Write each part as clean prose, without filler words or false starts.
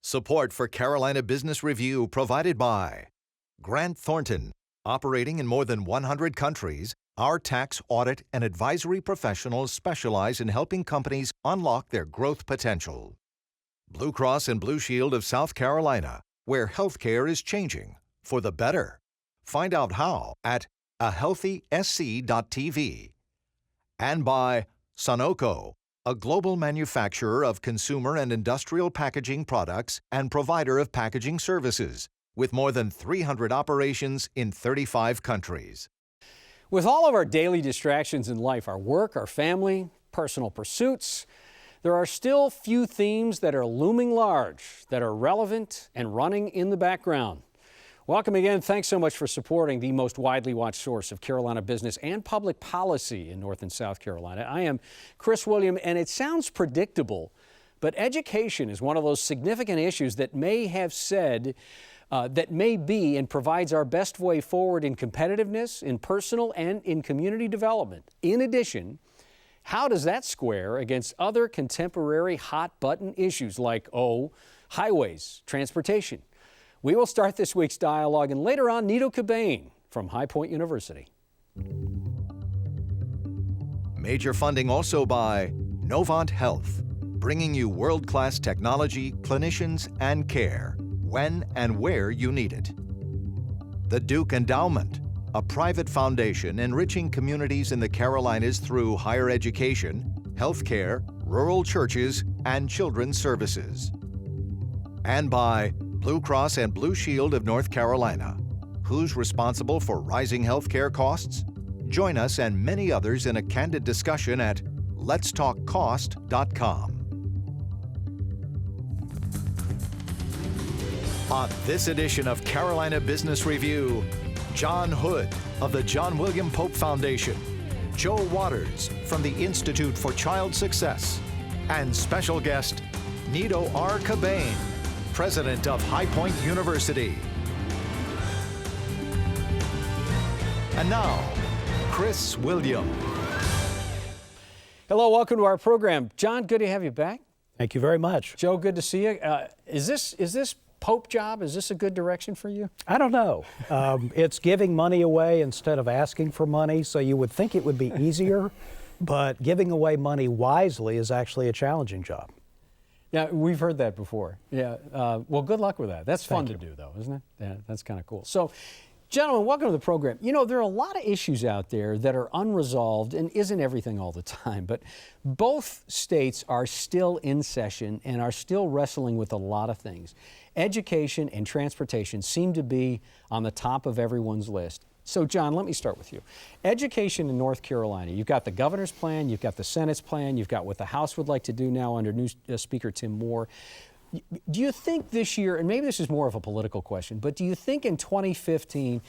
Support for Carolina Business Review provided by Grant Thornton. Operating in more than 100 countries, our tax, audit, and advisory professionals specialize in helping companies unlock their growth potential. Blue Cross and Blue Shield of South Carolina, where healthcare is changing for the better. Find out how at ahealthysc.tv. And by Sunoco, a global manufacturer of consumer and industrial packaging products and provider of packaging services, with more than 300 operations in 35 countries. With all of our daily distractions in life, our work, our family, personal pursuits, there are still few themes that are looming large, that are relevant and running in the background. Welcome again. Thanks so much for supporting the most widely watched source of Carolina business and public policy in North and South Carolina. I am Chris William, and it sounds predictable, but education is one of those significant issues that may be and provides our best way forward in competitiveness, in personal and in community development. In addition, how does that square against other contemporary hot-button issues like, highways, transportation? We will start this week's dialogue, and later on, Nido Qubein from High Point University. Major funding also by Novant Health, bringing you world-class technology, clinicians, and care when and where you need it. The Duke Endowment, a private foundation enriching communities in the Carolinas through higher education, healthcare, rural churches, and children's services. And by Blue Cross and Blue Shield of North Carolina. Who's responsible for rising healthcare costs? Join us and many others in a candid discussion at letstalkcost.com. On this edition of Carolina Business Review, John Hood of the John William Pope Foundation, Joe Waters from the Institute for Child Success, and special guest Nido R. Qubein, President of High Point University. And now, Chris William. Hello, welcome to our program. John, good to have you back. Thank you very much. Joe, good to see you. Is this Pope job, is this a good direction for you? I don't know. It's giving money away instead of asking for money, so you would think it would be easier, but giving away money wisely is actually a challenging job. Yeah, we've heard that before. Yeah. Well, good luck with that. That's fun Thank to you. do, though, isn't it? Yeah, that's kind of cool. So, gentlemen, welcome to the program. You know, there are a lot of issues out there that are unresolved and isn't everything all the time, but both states are still in session and are still wrestling with a lot of things. Education and transportation seem to be on the top of everyone's list. So, John, let me start with you. Education in North Carolina, you've got the governor's plan, you've got the Senate's plan, you've got what the House would like to do now under new Speaker Tim Moore. Do you think this year, and maybe this is more of a political question, but do you think in 2015,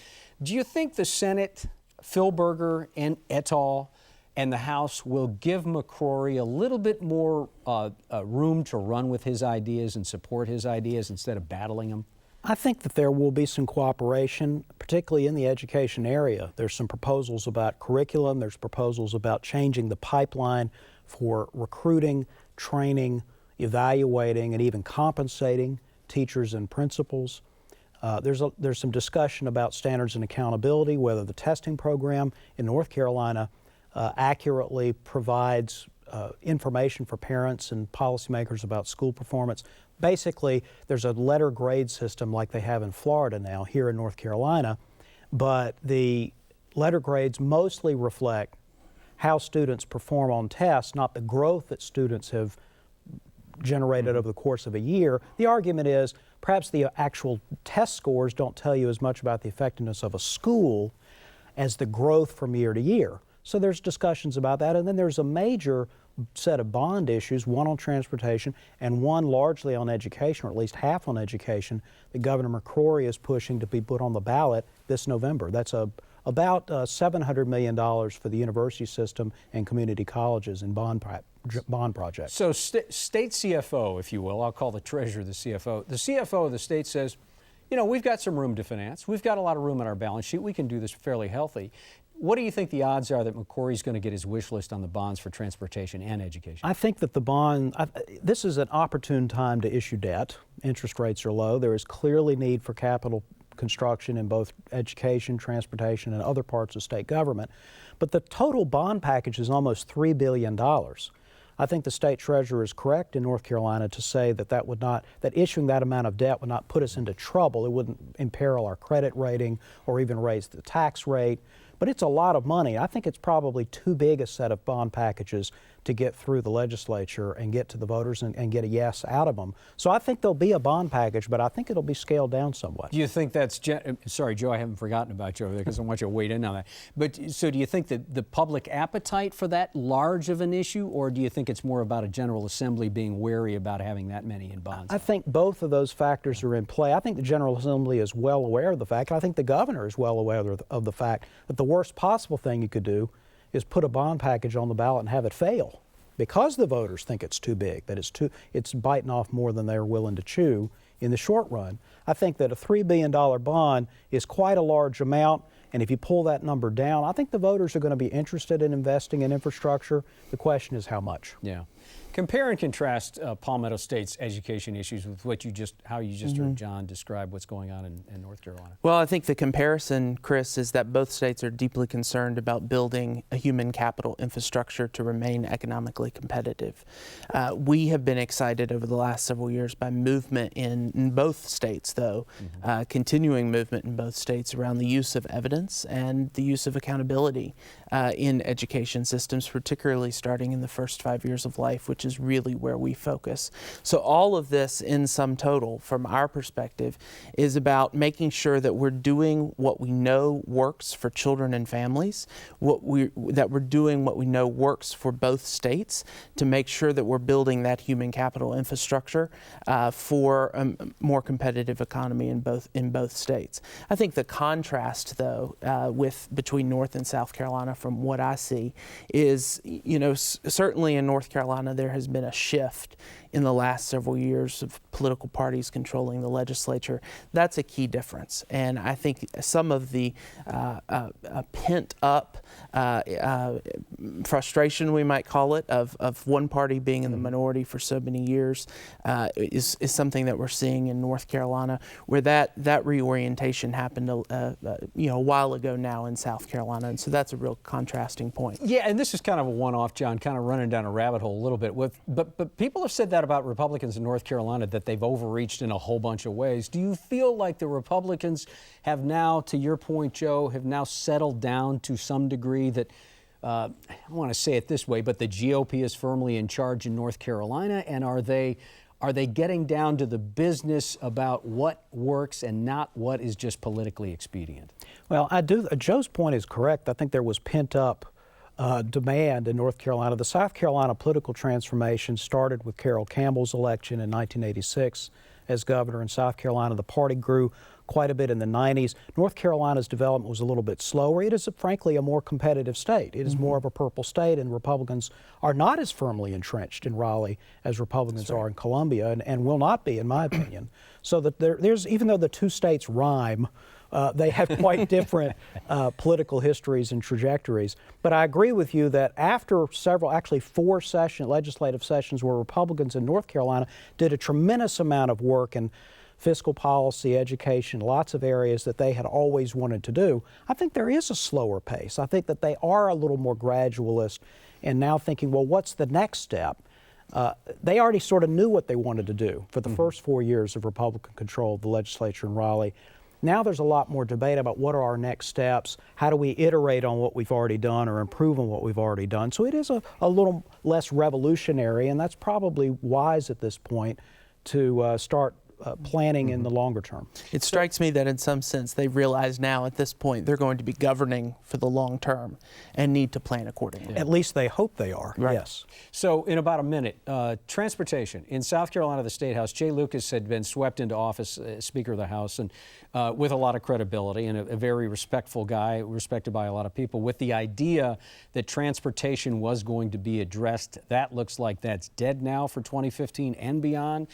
do you think the Senate, Phil Berger and et al., and the House will give McCrory a little bit more room to run with his ideas and support his ideas instead of battling them? I think that there will be some cooperation, particularly in the education area. There's some proposals about curriculum, there's proposals about changing the pipeline for recruiting, training, evaluating, and even compensating teachers and principals. There's some discussion about standards and accountability, whether the testing program in North Carolina accurately provides information for parents and policymakers about school performance. Basically, there's a letter grade system like they have in Florida now, here in North Carolina, but the letter grades mostly reflect how students perform on tests, not the growth that students have generated over the course of a year. The argument is perhaps the actual test scores don't tell you as much about the effectiveness of a school as the growth from year to year. So there's discussions about that, and then there's a major set of bond issues, one on transportation and one largely on education, or at least half on education, that Governor McCrory is pushing to be put on the ballot this November. That's about $700 million for the university system and community colleges in bond projects. So state CFO, if you will, I'll call the treasurer the CFO. The CFO of the state says, you know, we've got some room to finance. We've got a lot of room on our balance sheet. We can do this fairly healthy. What do you think the odds are that McCrory's going to get his wish list on the bonds for transportation and education? I think that this is an opportune time to issue debt. Interest rates are low. There is clearly need for capital construction in both education, transportation, and other parts of state government. But the total bond package is almost $3 billion. I think the state treasurer is correct in North Carolina to say that issuing that amount of debt would not put us into trouble. It wouldn't imperil our credit rating or even raise the tax rate. But it's a lot of money. I think it's probably too big a set of bond packages to get through the legislature and get to the voters and get a yes out of them. So I think there'll be a bond package, but I think it'll be scaled down somewhat. Do you think that's, sorry, Joe, I haven't forgotten about you over there because I want you to wade in on that. But so do you think that the public appetite for that large of an issue, or do you think it's more about a General Assembly being wary about having that many in bonds? I think both of those factors are in play. I think the General Assembly is well aware of the fact, and I think the governor is well aware of the fact that the worst possible thing you could do is put a bond package on the ballot and have it fail because the voters think it's too big, that it's biting off more than they're willing to chew in the short run. I think that a $3 billion bond is quite a large amount, and if you pull that number down, I think the voters are going to be interested in investing in infrastructure. The question is how much. Yeah. Compare and contrast Palmetto State's education issues with how you just heard John describe what's going on in North Carolina. Well, I think the comparison, Chris, is that both states are deeply concerned about building a human capital infrastructure to remain economically competitive. We have been excited over the last several years by movement in both states, though, continuing movement in both states around the use of evidence and the use of accountability in education systems, particularly starting in the first 5 years of life, which is really where we focus. So all of this in sum total, from our perspective, is about making sure that we're doing what we know works for children and families, that we're doing what we know works for both states to make sure that we're building that human capital infrastructure for a more competitive economy in both states. I think the contrast, though, between North and South Carolina, from what I see, is, certainly in North Carolina there has been a shift in the last several years of political parties controlling the legislature. That's a key difference. And I think some of the pent up frustration, we might call it, of one party being in the minority for so many years is something that we're seeing in North Carolina, where that reorientation happened a while ago now in South Carolina. And so that's a real contrasting point. Yeah, and this is kind of a one-off, John, kind of running down a rabbit hole a little bit. But people have said that about Republicans in North Carolina, that they've overreached in a whole bunch of ways. Do you feel like the Republicans have now, to your point, Joe, have now settled down to some degree that, I want to say it this way, but the GOP is firmly in charge in North Carolina? And are they getting down to the business about what works and not what is just politically expedient? Well, Joe's point is correct. I think there was pent up demand in North Carolina. The South Carolina political transformation started with Carroll Campbell's election in 1986 as governor in South Carolina. The party grew quite a bit in the 90s. North Carolina's development was a little bit slower. It is, frankly, a more competitive state. It is more of a purple state, and Republicans are not as firmly entrenched in Raleigh as Republicans are in Columbia, and will not be, in my opinion. So that there's, even though the two states rhyme, they have quite different political histories and trajectories. But I agree with you that after four legislative sessions where Republicans in North Carolina did a tremendous amount of work in fiscal policy, education, lots of areas that they had always wanted to do, I think there is a slower pace. I think that they are a little more gradualist and now thinking, well, what's the next step? They already sort of knew what they wanted to do for the first 4 years of Republican control of the legislature in Raleigh. Now there's a lot more debate about what are our next steps, how do we iterate on what we've already done or improve on what we've already done. So it is a little less revolutionary, and that's probably wise at this point to start planning in the longer term. It strikes me that in some sense they realize now at this point they're going to be governing for the long term and need to plan accordingly. At least they hope they are, right. Yes. So in about a minute, transportation. In South Carolina, the State House, Jay Lucas had been swept into office, Speaker of the House, and with a lot of credibility and a very respectful guy, respected by a lot of people, with the idea that transportation was going to be addressed. That looks like that's dead now for 2015 and beyond.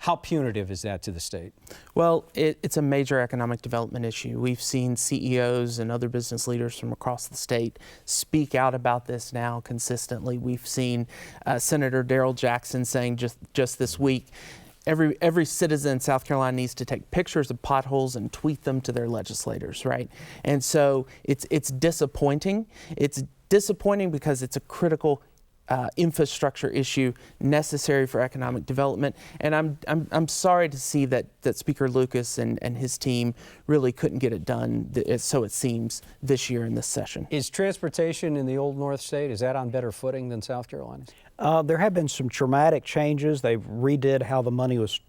How punitive is that to the state? Well, it's a major economic development issue. We've seen CEOs and other business leaders from across the state speak out about this now consistently. We've seen Senator Darrell Jackson saying just this week, every citizen in South Carolina needs to take pictures of potholes and tweet them to their legislators, right? And so it's disappointing. It's disappointing because it's a critical infrastructure issue necessary for economic development, and I'm sorry to see that Speaker Lucas and his team really couldn't get it done, so it seems, this year in this session. Is transportation in the Old North State, is that on better footing than South Carolina's? There have been some dramatic changes. They redid how the money was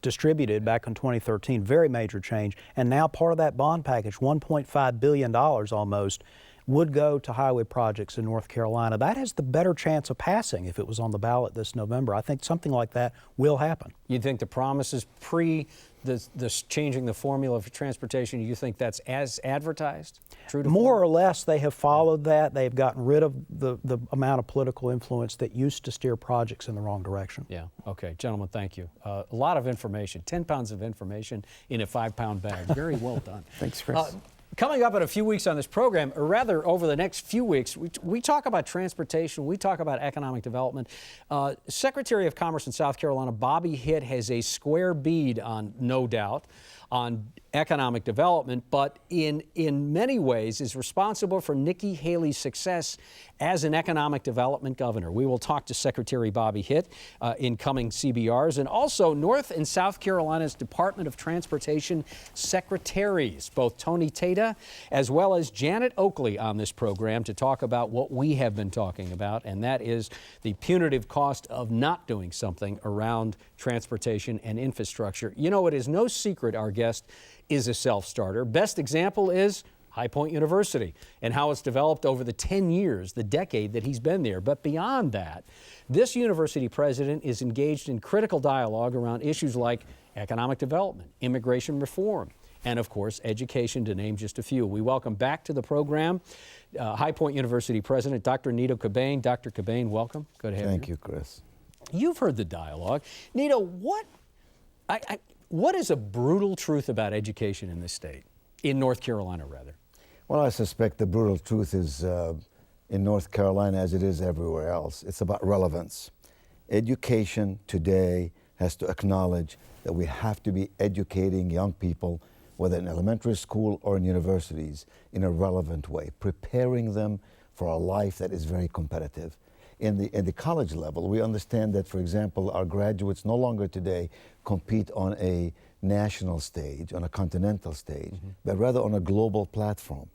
distributed back in 2013, very major change, and now part of that bond package, $1.5 billion almost, would go to highway projects in North Carolina. That has the better chance of passing if it was on the ballot this November. I think something like that will happen. You think the promises this changing the formula for transportation, you think that's as advertised? True to More or less, they have followed that. They've gotten rid of the amount of political influence that used to steer projects in the wrong direction. Yeah, okay. Gentlemen, thank you. A lot of information, 10 pounds of information in a 5-pound bag. Very well done. Thanks, Chris. Coming up in a few weeks on this program, or rather over the next few weeks, we talk about transportation, we talk about economic development. Secretary of Commerce in South Carolina, Bobby Hitt, has a square bead on, no doubt, on economic development, but in many ways is responsible for Nikki Haley's success as an economic development governor. We will talk to Secretary Bobby Hitt in coming CBRs, and also North and South Carolina's Department of Transportation secretaries, both Tony Tata as well as Janet Oakley, on this program to talk about what we have been talking about, and that is the punitive cost of not doing something around transportation and infrastructure. You know, it is no secret our guest is a self-starter. Best example is High Point University and how it's developed over the 10 years, the decade that he's been there. But beyond that, this university president is engaged in critical dialogue around issues like economic development, immigration reform, and of course, education, to name just a few. We welcome back to the program High Point University President Dr. Nido Qubein. Dr. Qubein, welcome. Good to have you. Thank you, Chris. You've heard the dialogue. Nido, what is a brutal truth about education in this state, in North Carolina rather? Well, I suspect the brutal truth is in North Carolina as it is everywhere else. It's about relevance. Education today has to acknowledge that we have to be educating young people, whether in elementary school or in universities, in a relevant way, preparing them for a life that is very competitive. In the college level, we understand that, for example, our graduates no longer today compete on a national stage, on a continental stage, but rather on a global platform.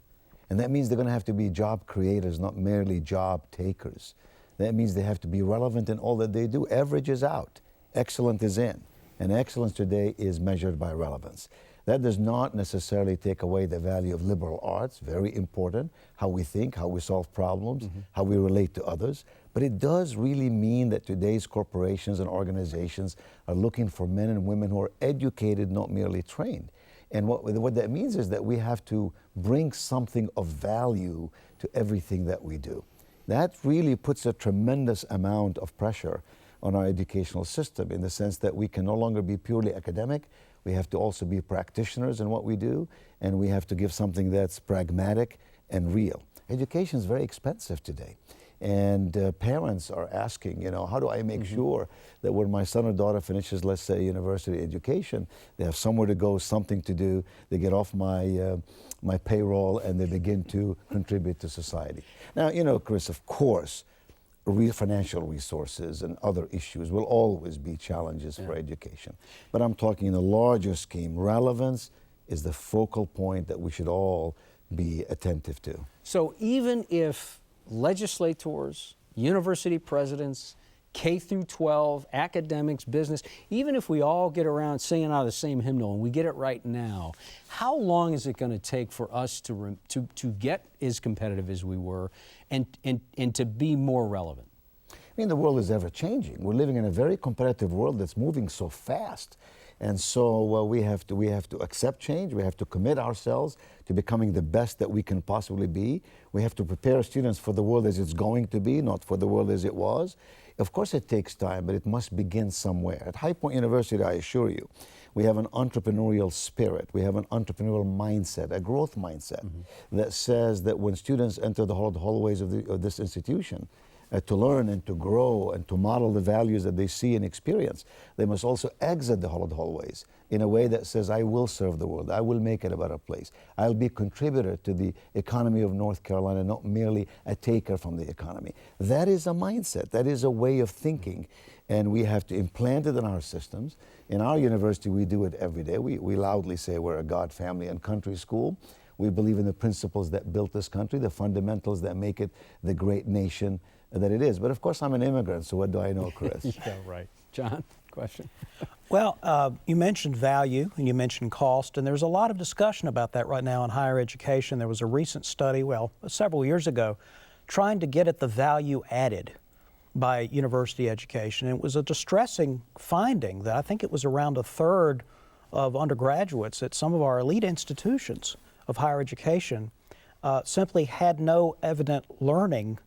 And that means they're going to have to be job creators, not merely job takers. That means they have to be relevant in all that they do. Average is out, excellent is in. And excellence today is measured by relevance. That does not necessarily take away the value of liberal arts, very important, how we think, how we solve problems, how we relate to others. But it does really mean that today's corporations and organizations are looking for men and women who are educated, not merely trained. And what that means is that we have to bring something of value to everything that we do. That really puts a tremendous amount of pressure on our educational system, in the sense that we can no longer be purely academic. We have to also be practitioners in what we do, and we have to give something that's pragmatic and real. Education is very expensive today. And parents are asking, you know, how do I make sure that when my son or daughter finishes, let's say, university education, they have somewhere to go, something to do, they get off my payroll, and they begin to contribute to society. Now, you know, Chris, of course, financial resources and other issues will always be challenges for education. But I'm talking in a larger scheme. Relevance is the focal point that we should all be attentive to. So even if legislators, university presidents, K through 12, academics, business, even if we all get around singing out of the same hymnal and we get it right now, how long is it going to take for us to get as competitive as we were and to be more relevant? I mean, the world is ever changing. We're living in a very competitive world that's moving so fast. And so we have to accept change. We have to commit ourselves to becoming the best that we can possibly be. We have to prepare students for the world as it's going to be, not for the world as it was. Of course it takes time, but it must begin somewhere. At High Point University, I assure you, we have an entrepreneurial spirit. We have an entrepreneurial mindset, a growth mindset that says that when students enter the hallways of this institution, to learn and to grow and to model the values that they see and experience, they must also exit the hallways in a way that says, I will serve the world, I will make it a better place, I'll be a contributor to the economy of North Carolina, not merely a taker from the economy. That is a mindset, that is a way of thinking, and we have to implant it in our systems. In our university, we do it every day. We loudly say we're a God, family, and country school. We believe in the principles that built this country, the fundamentals that make it the great nation that it is. But of course, I'm an immigrant, so what do I know, Chris? Yeah, right. John, question? Well, you mentioned value and you mentioned cost, and there's a lot of discussion about that right now in higher education. There was a recent study, several years ago, trying to get at the value added by university education. And it was a distressing finding that I think it was around a third of undergraduates at some of our elite institutions of higher education simply had no evident learning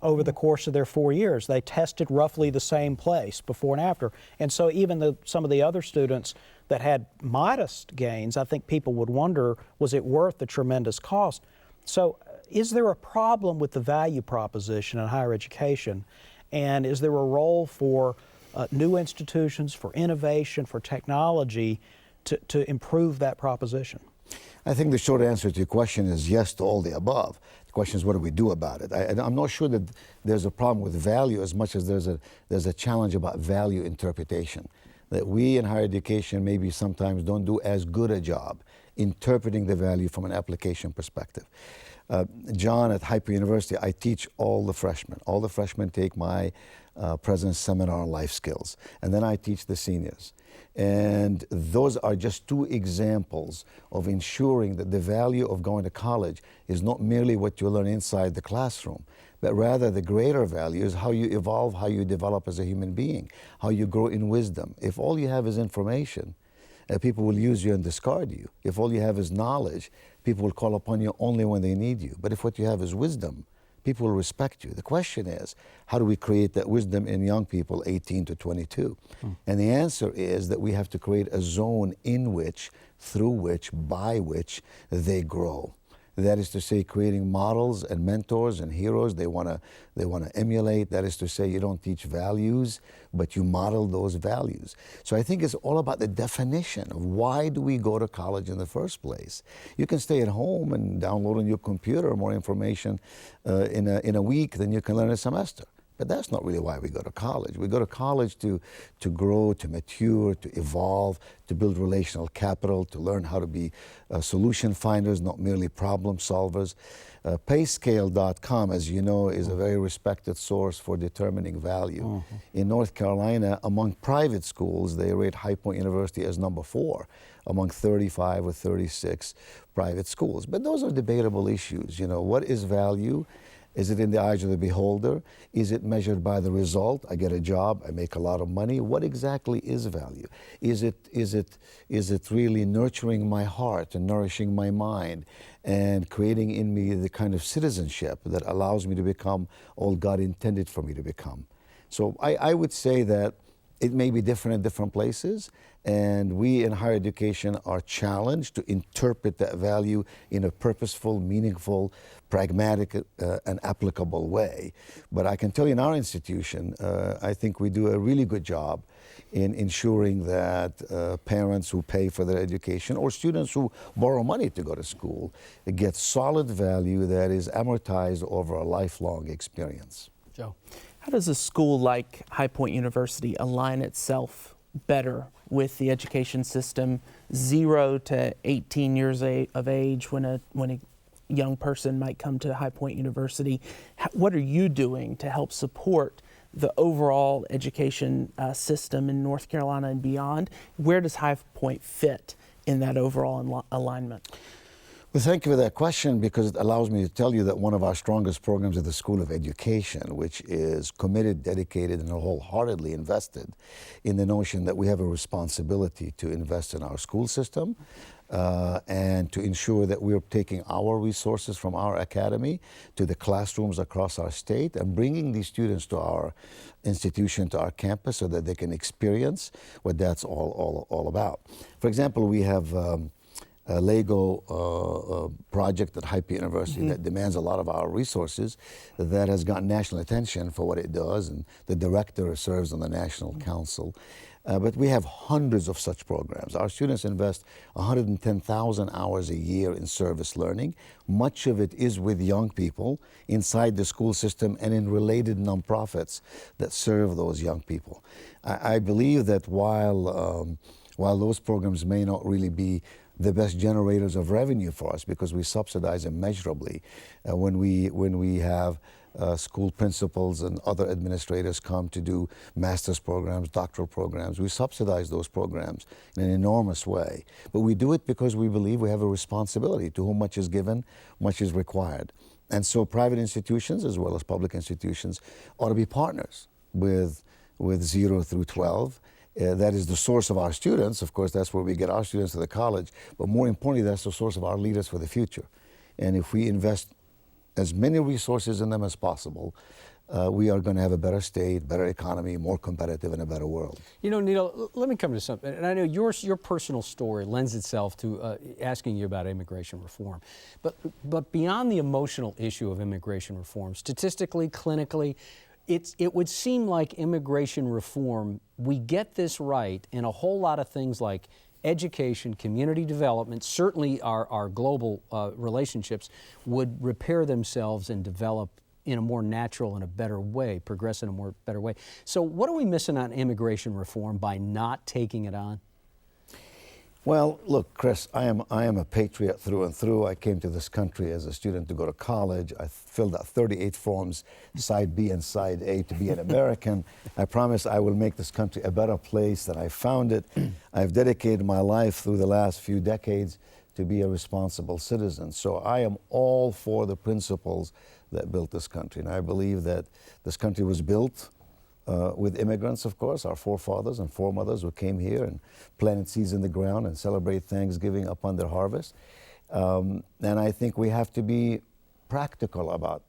over the course of their 4 years. They tested roughly the same place before and after. And so even some of the other students that had modest gains, I think people would wonder, was it worth the tremendous cost? So is there a problem with the value proposition in higher education? And is there a role for new institutions, for innovation, for technology to improve that proposition? I think the short answer to your question is yes to all the above. The question is, what do we do about it? I'm not sure that there's a problem with value as much as there's a challenge about value interpretation. That we in higher education maybe sometimes don't do as good a job interpreting the value from an application perspective. John, at High Point University, I teach all the freshmen. All the freshmen take my President's Seminar on Life Skills, and then I teach the seniors. And those are just two examples of ensuring that the value of going to college is not merely what you learn inside the classroom, but rather the greater value is how you evolve, how you develop as a human being, how you grow in wisdom. If all you have is information, people will use you and discard you. If all you have is knowledge, people will call upon you only when they need you. But if what you have is wisdom, people will respect you. The question is, how do we create that wisdom in young people 18 to 22? And the answer is that we have to create a zone in which, through which, by which they grow. That is to say, creating models and mentors and heroes they want to emulate. That is to say, you don't teach values, but you model those values. So I think it's all about the definition of why do we go to college in the first place. You can stay at home and download on your computer more information in a week than you can learn in a semester. But that's not really why we go to college. We go to college to grow, to mature, to evolve, to build relational capital, to learn how to be solution finders, not merely problem solvers. Payscale.com, as you know, is a very respected source for determining value. In North Carolina, among private schools, they rate High Point University as number 4 among 35 or 36 private schools. But those are debatable issues. You know, what is value? Is it in the eyes of the beholder? Is it measured by the result? I get a job, I make a lot of money. What exactly is value? Is it really nurturing my heart and nourishing my mind and creating in me the kind of citizenship that allows me to become all God intended for me to become? So I would say that it may be different in different places, and we in higher education are challenged to interpret that value in a purposeful, meaningful, pragmatic, and applicable way. But I can tell you in our institution, I think we do a really good job in ensuring that parents who pay for their education or students who borrow money to go to school get solid value that is amortized over a lifelong experience. Joe? How does a school like High Point University align itself better with the education system, 0 to 18 years of age when a young person might come to High Point University? What are you doing to help support the overall education system in North Carolina and beyond? Where does High Point fit in that overall alignment? Well, thank you for that question, because it allows me to tell you that one of our strongest programs is the School of Education, which is committed, dedicated, and wholeheartedly invested in the notion that we have a responsibility to invest in our school system and to ensure that we're taking our resources from our academy to the classrooms across our state and bringing these students to our institution, to our campus, so that they can experience what that's all about. For example, we have a Lego project at Hype University that demands a lot of our resources, that has gotten national attention for what it does, and the director serves on the National Council. But we have hundreds of such programs. Our students invest 110,000 hours a year in service learning. Much of it is with young people inside the school system and in related nonprofits that serve those young people. I believe that while those programs may not really be the best generators of revenue for us, because we subsidize them measurably, when we have school principals and other administrators come to do master's programs, doctoral programs, we subsidize those programs in an enormous way. But we do it because we believe we have a responsibility. To whom much is given, much is required. And so private institutions as well as public institutions ought to be partners with 0 through 12. That is the source of our students. Of course, that's where we get our students to the college. But more importantly, that's the source of our leaders for the future. And if we invest as many resources in them as possible, we are going to have a better state, better economy, more competitive, and a better world. You know, Nido, let me come to something. And I know your personal story lends itself to asking you about immigration reform. But beyond the emotional issue of immigration reform, statistically, clinically, it would seem like immigration reform, we get this right in a whole lot of things like education, community development, certainly our global relationships would repair themselves and develop in a more natural and a better way, progress in a more better way. So what are we missing on immigration reform by not taking it on? Well, look, Chris, I am a patriot through and through. I came to this country as a student to go to college. I filled out 38 forms, side B and side A, to be an American. I promise I will make this country a better place than I found it. I've dedicated my life through the last few decades to be a responsible citizen. So I am all for the principles that built this country. And I believe that this country was built with immigrants, of course, our forefathers and foremothers who came here and planted seeds in the ground and celebrate Thanksgiving upon their harvest. And I think we have to be practical about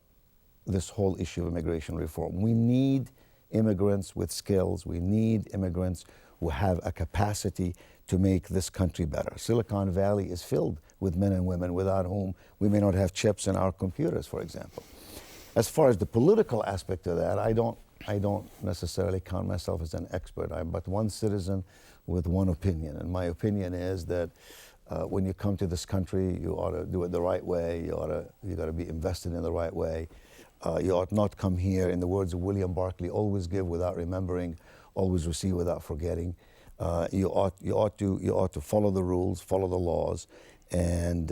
this whole issue of immigration reform. We need immigrants with skills. We need immigrants who have a capacity to make this country better. Silicon Valley is filled with men and women without whom we may not have chips in our computers, for example. As far as the political aspect of that, I don't necessarily count myself as an expert. I'm but one citizen with one opinion. And my opinion is that when you come to this country, you ought to do it the right way. You got to be invested in the right way. You ought not come here, in the words of William Barclay, always give without remembering, always receive without forgetting. You ought to follow the rules, follow the laws, and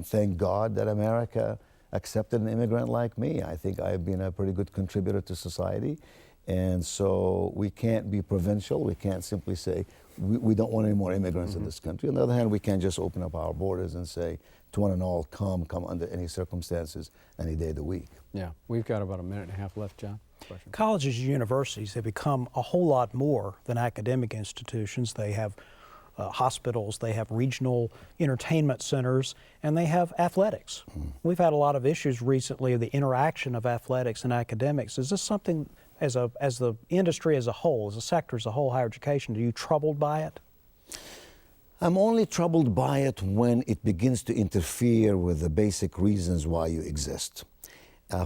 thank God that America accepted an immigrant like me. I think I've been a pretty good contributor to society. And so we can't be provincial. We can't simply say, we don't want any more immigrants in this country. On the other hand, we can't just open up our borders and say, to one and all, come under any circumstances, any day of the week. Yeah, we've got about a minute and a half left, John. Question. Colleges and universities have become a whole lot more than academic institutions. They have hospitals, they have regional entertainment centers, and they have athletics. We've had a lot of issues recently of the interaction of athletics and academics. Is this something, as the industry as a whole, as a sector as a whole, higher education, are you troubled by it? I'm only troubled by it when it begins to interfere with the basic reasons why you exist.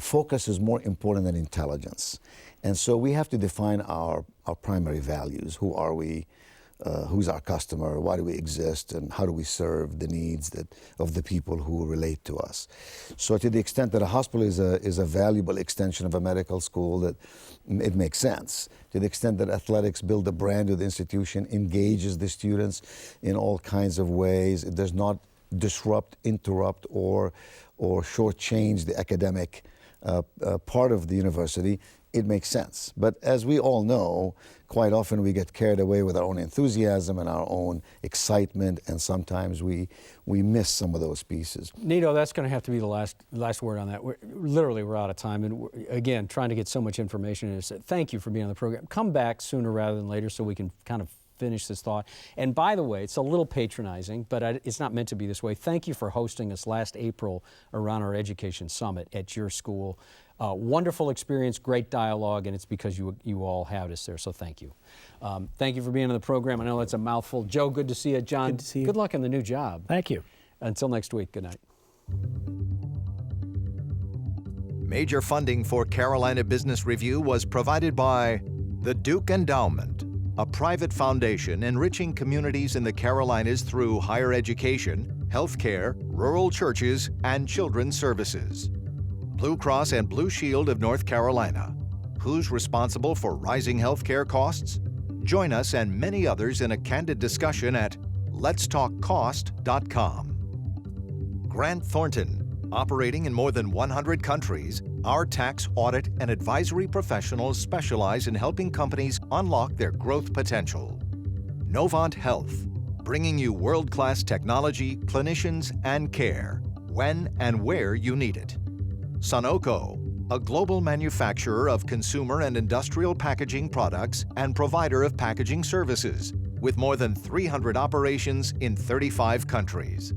Focus is more important than intelligence. And so we have to define our primary values. Who are we? Who's our customer? Why do we exist? And how do we serve the needs of the people who relate to us? So to the extent that a hospital is a valuable extension of a medical school, that it makes sense. To the extent that athletics build a brand of the institution, engages the students in all kinds of ways, it does not disrupt, interrupt, or shortchange the academic part of the university, it makes sense. But as we all know, quite often we get carried away with our own enthusiasm and our own excitement, and sometimes we miss some of those pieces. Nido, that's going to have to be the last word on that. We're out of time, and again, trying to get so much information. Thank you for being on the program. Come back sooner rather than later so we can kind of finish this thought. And by the way, it's a little patronizing, but it's not meant to be this way. Thank you for hosting us last April around our education summit at your school. Wonderful experience, great dialogue, and it's because you all had us there, so thank you. Thank you for being on the program. I know that's a mouthful. Joe, good to see you. John, good to see you. Good luck in the new job. Thank you. Until next week, good night. Major funding for Carolina Business Review was provided by the Duke Endowment, a private foundation enriching communities in the Carolinas through higher education, healthcare, rural churches, and children's services. Blue Cross and Blue Shield of North Carolina. Who's responsible for rising healthcare costs? Join us and many others in a candid discussion at letstalkcost.com. Grant Thornton. Operating in more than 100 countries, our tax, audit, and advisory professionals specialize in helping companies unlock their growth potential. Novant Health, bringing you world-class technology, clinicians, and care when and where you need it. Sunoco, a global manufacturer of consumer and industrial packaging products and provider of packaging services, with more than 300 operations in 35 countries.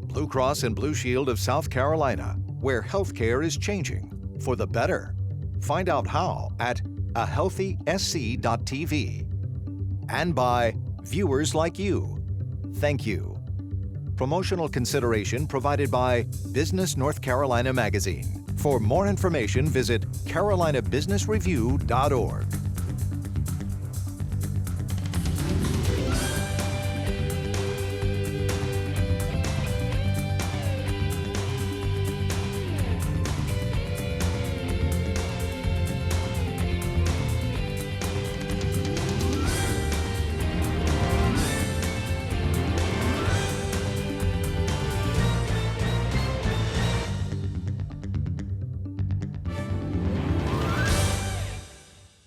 Blue Cross and Blue Shield of South Carolina, where healthcare is changing for the better. Find out how at ahealthysc.tv. And by viewers like you. Thank you. Promotional consideration provided by Business North Carolina Magazine. For more information, visit carolinabusinessreview.org.